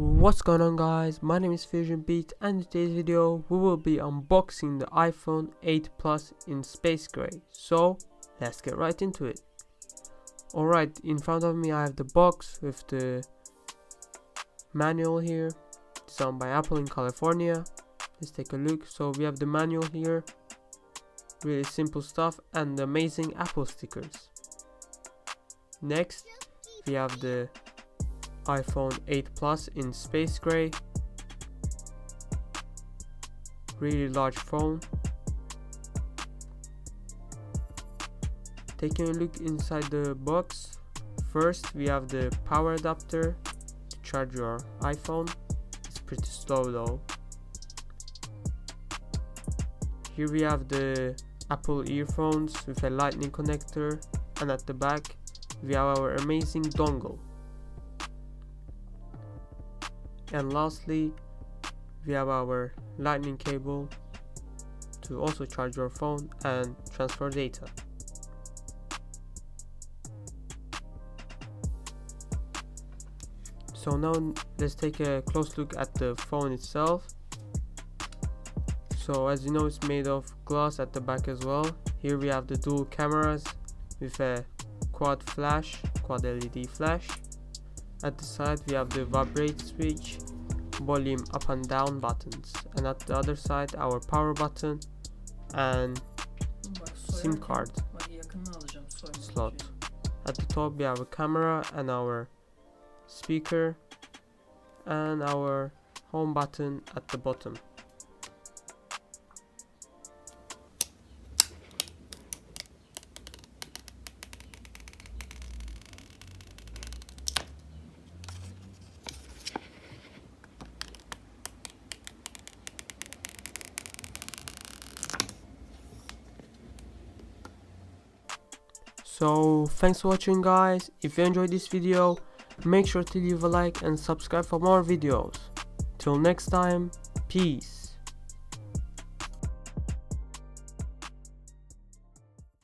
What's going on, guys? My name is Fusion Beat, and in today's video we will be unboxing the iPhone 8 Plus in space gray. So let's get right into it. Alright, in front of me I have the box with the manual here, designed by Apple in California. Let's take a look. So we have the manual here, really simple stuff, and the amazing Apple stickers. Next we have the iPhone 8 Plus in space gray, really large phone. Taking a look inside the box, first we have the power adapter to charge your iPhone. It's pretty slow though. Here we have the Apple earphones with a lightning connector, and at the back we have our amazing dongle. And lastly, we have our lightning cable to also charge your phone and transfer data. So now let's take a close look at the phone itself. So as you know, it's made of glass at the back as well. Here we have the dual cameras with a quad LED flash. At the side we have the vibrate switch, volume up and down buttons, and at the other side our power button and SIM card slot. At the top we have a camera and our speaker and our home button at the bottom. So thanks for watching, guys. If you enjoyed this video, make sure to leave a like and subscribe for more videos. Till next time, peace.